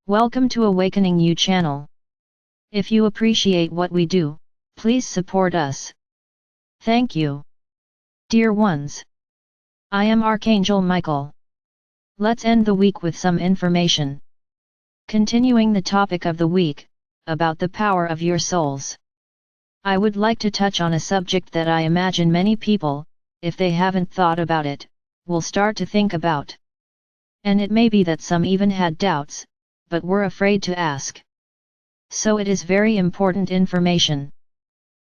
Welcome to Awakening You channel. If you appreciate what we do, please support us. Thank you. Dear ones, I am Archangel Michael. Let's end the week with some information. Continuing the topic of the week, about the power of your souls. I would like to touch on a subject that I imagine many people, if they haven't thought about it, will start to think about. And it may be that some even had doubts, but were afraid to ask. So it is very important information.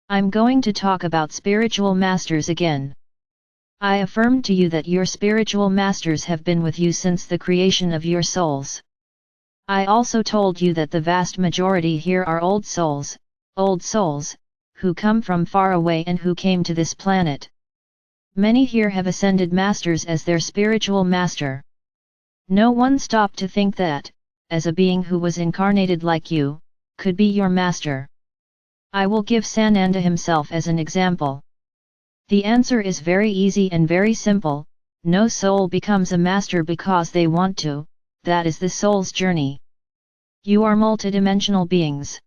I'm going to talk about spiritual masters again. I affirmed to you that your spiritual masters have been with you since the creation of your souls. I also told you that the vast majority here are old souls, who come from far away and who came to this planet. Many here have ascended masters as their spiritual master. No one stopped to think that, as a being who was incarnated like you, could be your master. I will give Sananda himself as an example. The answer is very easy and very simple. No soul becomes a master because they want to, that is the soul's journey. You are multidimensional beings.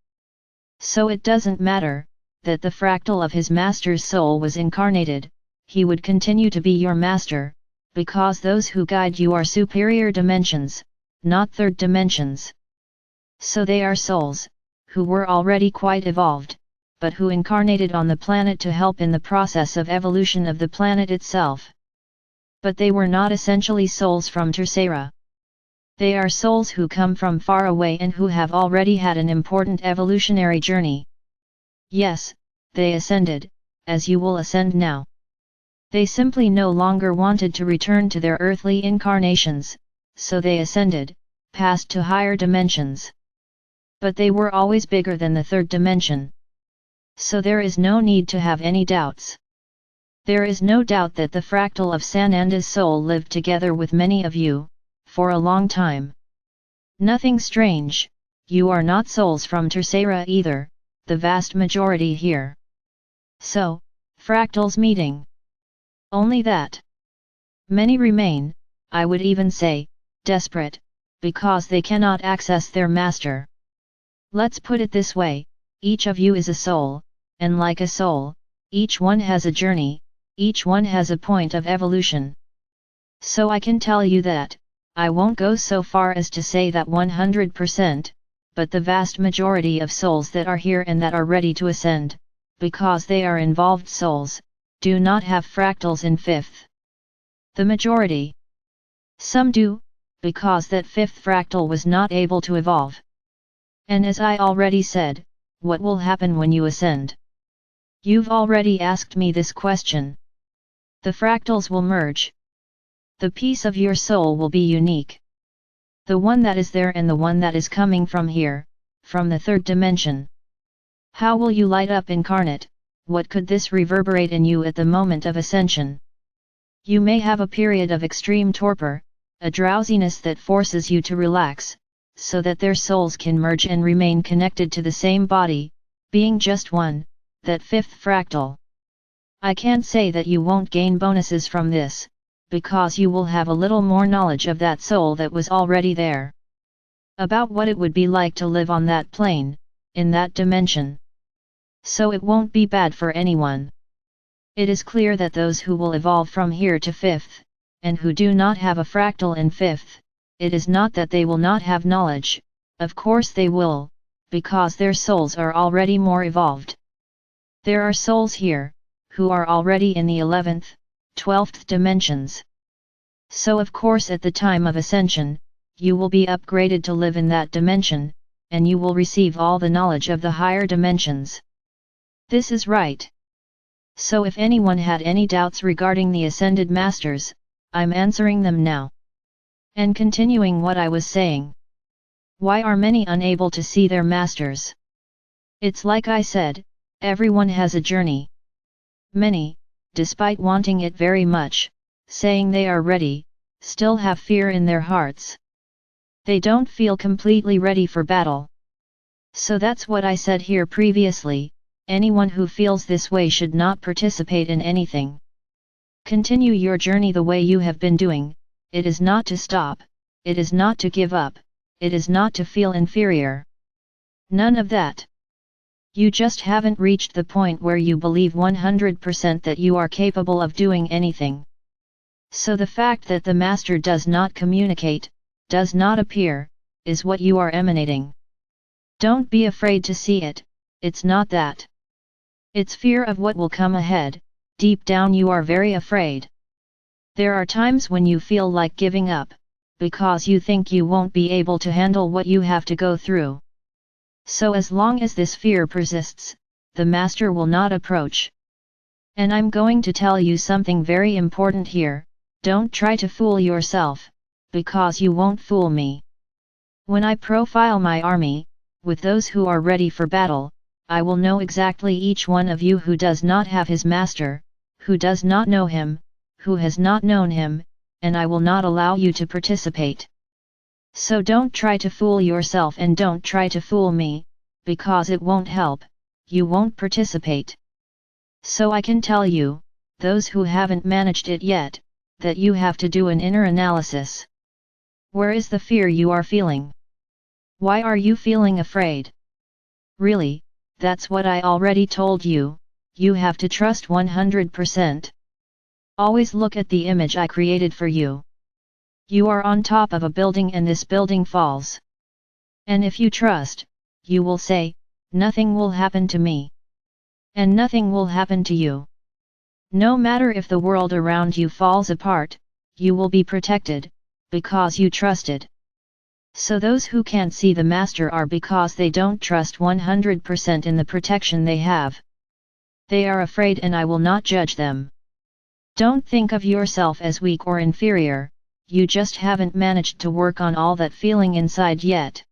So it doesn't matter, that the fractal of his master's soul was incarnated, he would continue to be your master, because those who guide you are superior dimensions, not third dimensions. So they are souls, who were already quite evolved, but who incarnated on the planet to help in the process of evolution of the planet itself. But they were not essentially souls from Tercera. They are souls who come from far away and who have already had an important evolutionary journey. Yes, they ascended, as you will ascend now. They simply no longer wanted to return to their earthly incarnations, so they ascended, passed to higher dimensions. But they were always bigger than the third dimension. So there is no need to have any doubts. There is no doubt that the fractal of Sananda's soul lived together with many of you, for a long time. Nothing strange, you are not souls from Tercera either, the vast majority here. So, fractals meeting. Only that. Many remain, I would even say, desperate, because they cannot access their master. Let's put it this way, each of you is a soul, and like a soul, each one has a journey, each one has a point of evolution. So I can tell you that, I won't go so far as to say that 100%, but the vast majority of souls that are here and that are ready to ascend, because they are involved souls, do not have fractals in fifth. The majority. Some do, because that fifth fractal was not able to evolve. And as I already said, what will happen when you ascend? You've already asked me this question. The fractals will merge. The piece of your soul will be unique. The one that is there and the one that is coming from here, from the third dimension. How will you light up incarnate? What could this reverberate in you at the moment of ascension? You may have a period of extreme torpor, a drowsiness that forces you to relax, so that their souls can merge and remain connected to the same body, being just one, that fifth fractal. I can't say that you won't gain bonuses from this, because you will have a little more knowledge of that soul that was already there. About what it would be like to live on that plane, in that dimension. So it won't be bad for anyone. It is clear that those who will evolve from here to fifth, and who do not have a fractal in fifth, it is not that they will not have knowledge, of course they will, because their souls are already more evolved. There are souls here, who are already in the 11th, 12th dimensions. So of course at the time of ascension, you will be upgraded to live in that dimension, and you will receive all the knowledge of the higher dimensions. This is right. So if anyone had any doubts regarding the ascended masters, I'm answering them now. And continuing what I was saying. Why are many unable to see their masters? It's like I said, everyone has a journey. Many, despite wanting it very much, saying they are ready, still have fear in their hearts. They don't feel completely ready for battle. So that's what I said here previously, anyone who feels this way should not participate in anything. Continue your journey the way you have been doing, it is not to stop, it is not to give up, it is not to feel inferior. None of that. You just haven't reached the point where you believe 100% that you are capable of doing anything. So the fact that the Master does not communicate, does not appear, is what you are emanating. Don't be afraid to see it, it's not that. It's fear of what will come ahead, deep down you are very afraid. There are times when you feel like giving up, because you think you won't be able to handle what you have to go through. So as long as this fear persists, the Master will not approach. And I'm going to tell you something very important here, don't try to fool yourself, because you won't fool me. When I profile my army, with those who are ready for battle, I will know exactly each one of you who does not have his Master, who does not know him, who has not known him, and I will not allow you to participate. So don't try to fool yourself and don't try to fool me, because it won't help, you won't participate. So I can tell you, those who haven't managed it yet, that you have to do an inner analysis. Where is the fear you are feeling? Why are you feeling afraid? Really, that's what I already told you, you have to trust 100%. Always look at the image I created for you. You are on top of a building and this building falls. And if you trust, you will say, nothing will happen to me. And nothing will happen to you. No matter if the world around you falls apart, you will be protected, because you trusted. So those who can't see the Master are because they don't trust 100% in the protection they have. They are afraid and I will not judge them. Don't think of yourself as weak or inferior, you just haven't managed to work on all that feeling inside yet.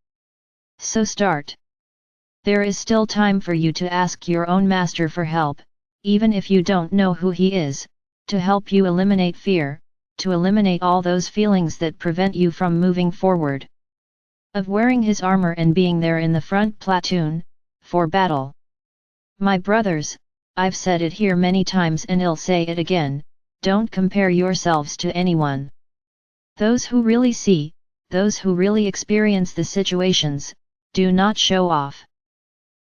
So start. There is still time for you to ask your own Master for help, even if you don't know who he is, to help you eliminate fear, to eliminate all those feelings that prevent you from moving forward. Of wearing his armor and being there in the front platoon, for battle. My brothers, I've said it here many times and I'll say it again, don't compare yourselves to anyone. Those who really see, those who really experience the situations, do not show off.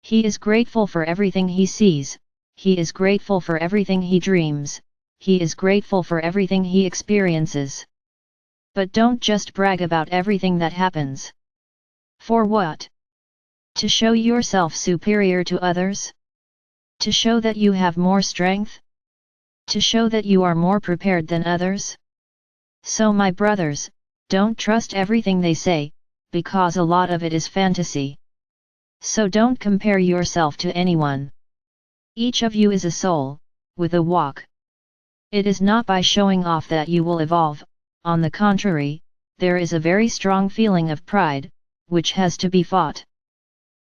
He is grateful for everything he sees, he is grateful for everything he dreams, he is grateful for everything he experiences. But don't just brag about everything that happens. For what? To show yourself superior to others? To show that you have more strength? To show that you are more prepared than others? So my brothers, don't trust everything they say, because a lot of it is fantasy. So don't compare yourself to anyone. Each of you is a soul, with a walk. It is not by showing off that you will evolve, on the contrary, there is a very strong feeling of pride, which has to be fought.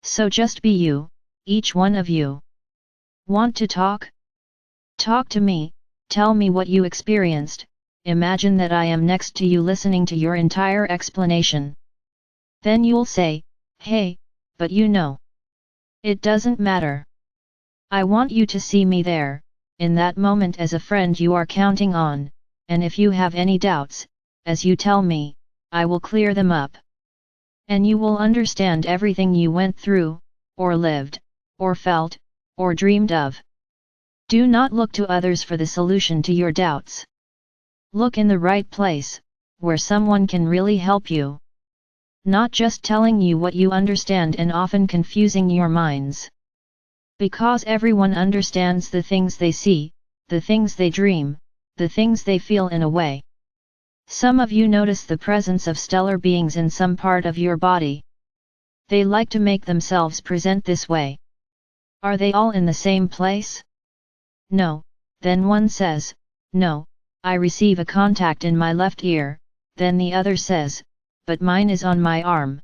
So just be you, each one of you. Want to talk? Talk to me, tell me what you experienced, imagine that I am next to you listening to your entire explanation. Then you'll say, hey, but you know. It doesn't matter. I want you to see me there, in that moment as a friend you are counting on, and if you have any doubts, as you tell me, I will clear them up. And you will understand everything you went through, or lived, or felt, or dreamed of. Do not look to others for the solution to your doubts. Look in the right place, where someone can really help you. Not just telling you what you understand and often confusing your minds. Because everyone understands the things they see, the things they dream, the things they feel in a way. Some of you notice the presence of stellar beings in some part of your body. They like to make themselves present this way. Are they all in the same place? No, then one says, no, I receive a contact in my left ear, then the other says, but mine is on my arm.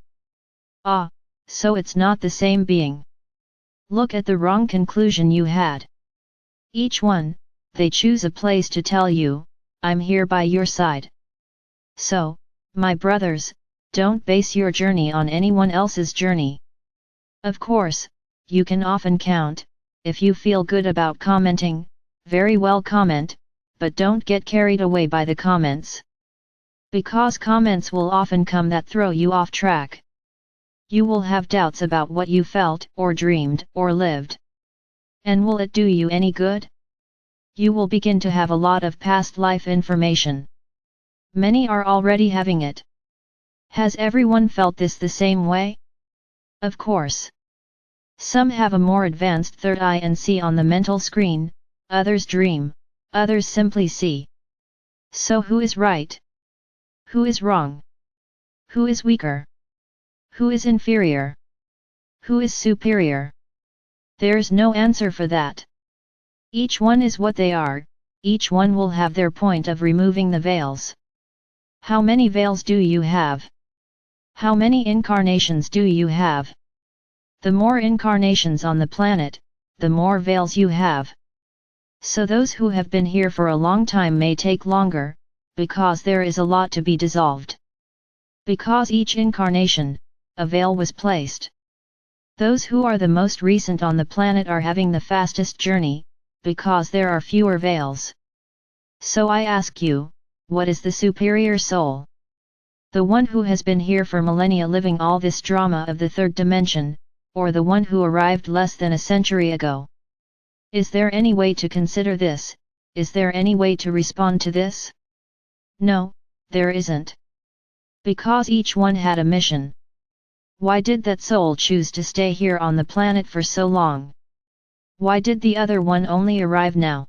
Ah, so it's not the same being. Look at the wrong conclusion you had. Each one, they choose a place to tell you, I'm here by your side. So, my brothers, don't base your journey on anyone else's journey. Of course, you can often count, if you feel good about commenting, very well comment, but don't get carried away by the comments. Because comments will often come that throw you off track. You will have doubts about what you felt, or dreamed, or lived. And will it do you any good? You will begin to have a lot of past life information. Many are already having it. Has everyone felt this the same way? Of course. Some have a more advanced third eye and see on the mental screen, others dream, others simply see. So who is right? Who is wrong? Who is weaker? Who is inferior? Who is superior? There's no answer for that. Each one is what they are, each one will have their point of removing the veils. How many veils do you have? How many incarnations do you have? The more incarnations on the planet, the more veils you have. So those who have been here for a long time may take longer, because there is a lot to be dissolved. Because each incarnation, a veil was placed. Those who are the most recent on the planet are having the fastest journey, because there are fewer veils. So I ask you, what is the superior soul? The one who has been here for millennia living all this drama of the third dimension, or the one who arrived less than a century ago? Is there any way to consider this? Is there any way to respond to this? No, there isn't. Because each one had a mission. Why did that soul choose to stay here on the planet for so long? Why did the other one only arrive now?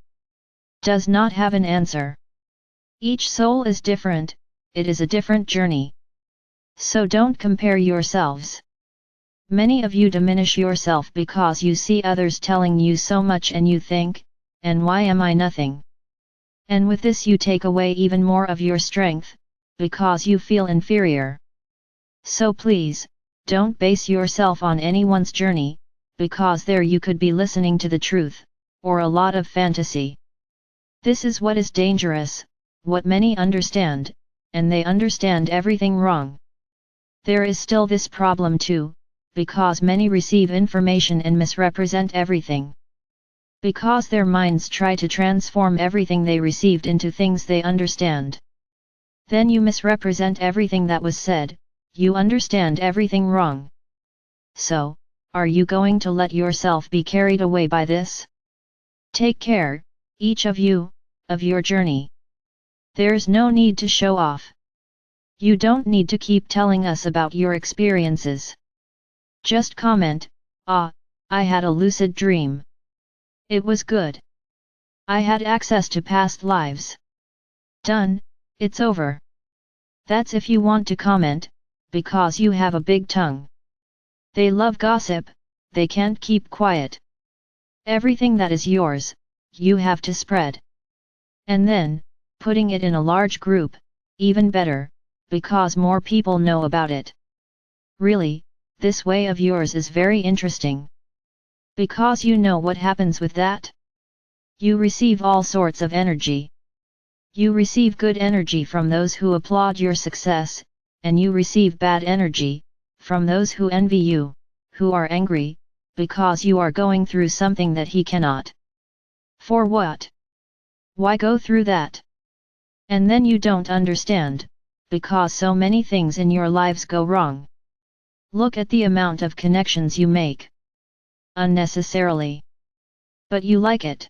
Does not have an answer. Each soul is different, it is a different journey. So don't compare yourselves. Many of you diminish yourself because you see others telling you so much and you think, and why am I nothing? And with this you take away even more of your strength, because you feel inferior. So please, don't base yourself on anyone's journey, because there you could be listening to the truth, or a lot of fantasy. This is what is dangerous, what many understand, and they understand everything wrong. There is still this problem too, because many receive information and misrepresent everything. Because their minds try to transform everything they received into things they understand. Then you misrepresent everything that was said, you understand everything wrong. So, are you going to let yourself be carried away by this? Take care, each of you, of your journey. There's no need to show off. You don't need to keep telling us about your experiences. Just comment, "Ah, I had a lucid dream. It was good. I had access to past lives." Done, it's over. That's if you want to comment, because you have a big tongue. They love gossip, they can't keep quiet. Everything that is yours, you have to spread. And then, putting it in a large group, even better, because more people know about it. Really, this way of yours is very interesting. Because you know what happens with that? You receive all sorts of energy. You receive good energy from those who applaud your success, and you receive bad energy from those who envy you, who are angry, because you are going through something that he cannot. For what? Why go through that? And then you don't understand, because so many things in your lives go wrong. Look at the amount of connections you make. Unnecessarily. But you like it.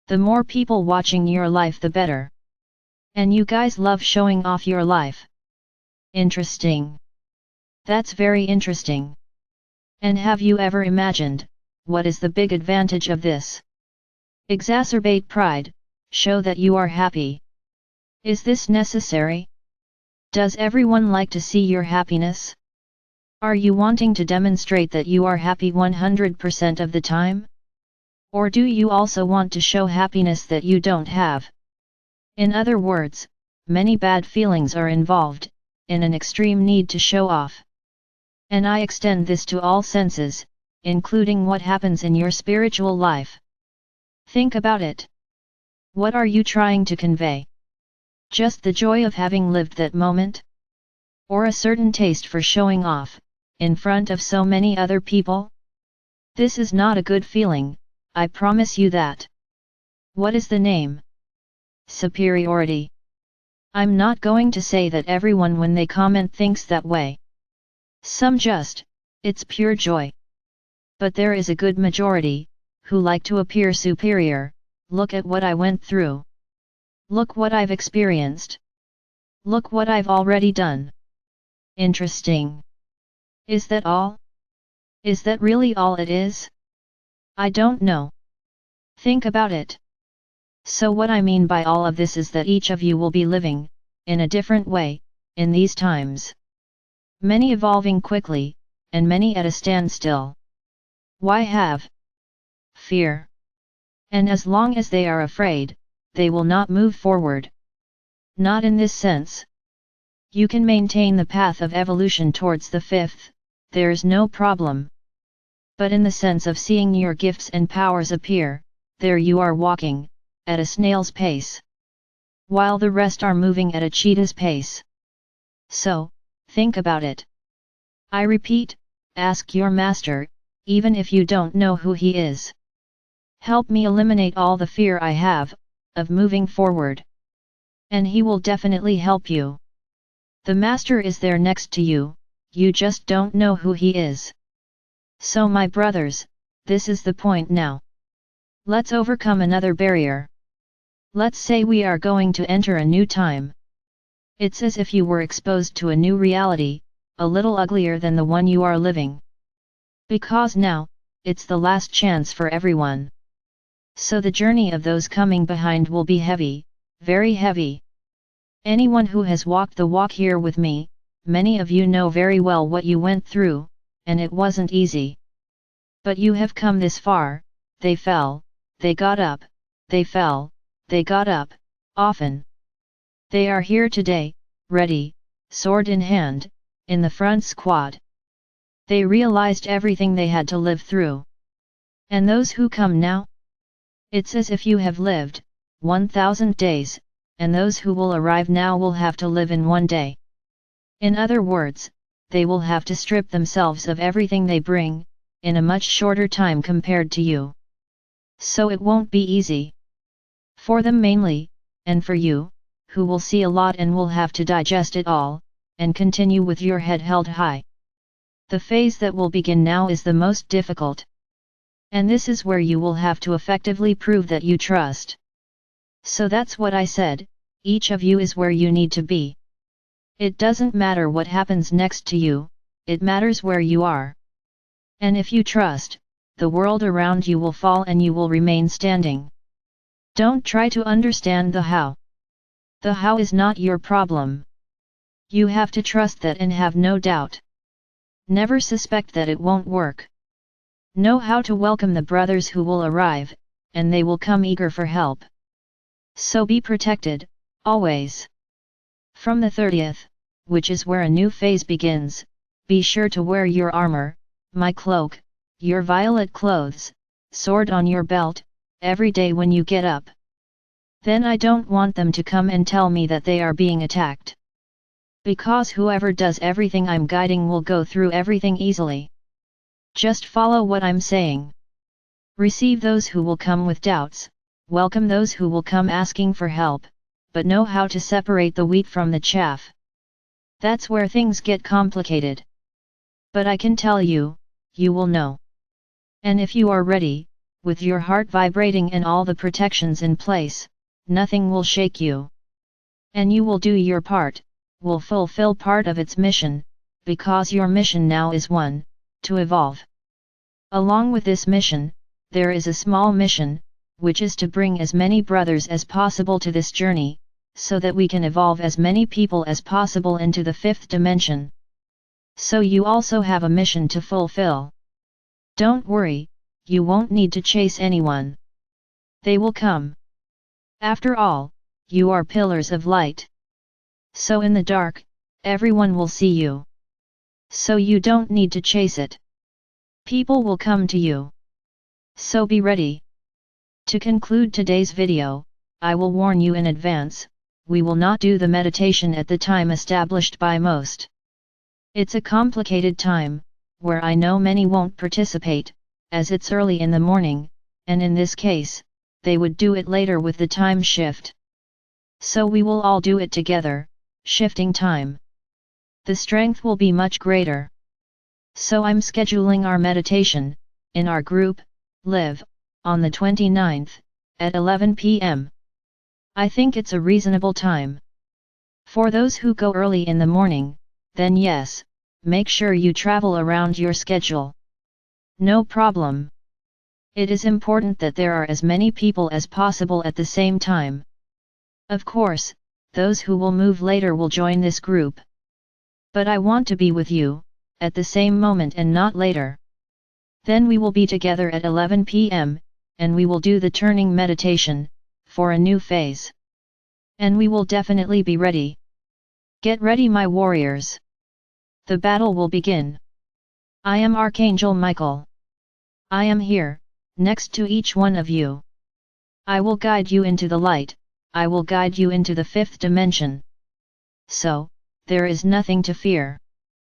The more people watching your life the better. And you guys love showing off your life. Interesting. That's very interesting. And have you ever imagined, what is the big advantage of this? Exacerbate pride, show that you are happy. Is this necessary? Does everyone like to see your happiness? Are you wanting to demonstrate that you are happy 100% of the time? Or do you also want to show happiness that you don't have? In other words, many bad feelings are involved, in an extreme need to show off. And I extend this to all senses, including what happens in your spiritual life. Think about it. What are you trying to convey? Just the joy of having lived that moment? Or a certain taste for showing off, in front of so many other people? This is not a good feeling, I promise you that. What is the name? Superiority. I'm not going to say that everyone when they comment thinks that way. Some just, it's pure joy. But there is a good majority, who like to appear superior. Look at what I went through. Look what I've experienced. Look what I've already done. Interesting. Is that all? Is that really all it is? I don't know. Think about it. So what I mean by all of this is that each of you will be living, in a different way, in these times. Many evolving quickly, and many at a standstill. Why have fear? And as long as they are afraid, they will not move forward. Not in this sense. You can maintain the path of evolution towards the fifth, there's no problem. But in the sense of seeing your gifts and powers appear, there you are walking, at a snail's pace. While the rest are moving at a cheetah's pace. So, think about it. I repeat, ask your master, even if you don't know who he is. Help me eliminate all the fear I have, of moving forward. And he will definitely help you. The master is there next to you, you just don't know who he is. So my brothers, this is the point now. Let's overcome another barrier. Let's say we are going to enter a new time. It's as if you were exposed to a new reality, a little uglier than the one you are living. Because now, it's the last chance for everyone. So the journey of those coming behind will be heavy, very heavy. Anyone who has walked the walk here with me, many of you know very well what you went through, and it wasn't easy. But you have come this far. They fell, they got up, they fell, they got up, often. They are here today, ready, sword in hand, in the front squad. They realized everything they had to live through. And those who come now? It's as if you have lived 1,000 days, and those who will arrive now will have to live in one day. In other words, they will have to strip themselves of everything they bring, in a much shorter time compared to you. So it won't be easy. For them mainly, and for you, who will see a lot and will have to digest it all, and continue with your head held high. The phase that will begin now is the most difficult. And this is where you will have to effectively prove that you trust. So that's what I said, each of you is where you need to be. It doesn't matter what happens next to you, it matters where you are. And if you trust, the world around you will fall and you will remain standing. Don't try to understand the how. The how is not your problem. You have to trust that and have no doubt. Never suspect that it won't work. Know how to welcome the brothers who will arrive, and they will come eager for help. So be protected, always. From the 30th, which is where a new phase begins, be sure to wear your armor, my cloak, your violet clothes, sword on your belt, every day when you get up. Then I don't want them to come and tell me that they are being attacked. Because whoever does everything I'm guiding will go through everything easily. Just follow what I'm saying. Receive those who will come with doubts, welcome those who will come asking for help, but know how to separate the wheat from the chaff. That's where things get complicated. But I can tell you, you will know. And if you are ready, with your heart vibrating and all the protections in place, nothing will shake you. And you will do your part, will fulfill part of its mission, because your mission now is one, to evolve. Along with this mission, there is a small mission, which is to bring as many brothers as possible to this journey, so that we can evolve as many people as possible into the fifth dimension. So you also have a mission to fulfill. Don't worry, you won't need to chase anyone. They will come. After all, you are pillars of light. So in the dark, everyone will see you. So you don't need to chase it. People will come to you. So be ready. To conclude today's video, I will warn you in advance, we will not do the meditation at the time established by most. It's a complicated time, where I know many won't participate, as it's early in the morning, and in this case, they would do it later with the time shift. So we will all do it together, shifting time. The strength will be much greater. So I'm scheduling our meditation, in our group, live, on the 29th, at 11 p.m. I think it's a reasonable time. For those who go early in the morning, then yes, make sure you travel around your schedule. No problem. It is important that there are as many people as possible at the same time. Of course, those who will move later will join this group. But I want to be with you, at the same moment and not later. Then we will be together at 11 p.m., and we will do the turning meditation, for a new phase. And we will definitely be ready. Get ready, my warriors. The battle will begin. I am Archangel Michael. I am here, next to each one of you. I will guide you into the light, I will guide you into the fifth dimension. So, there is nothing to fear.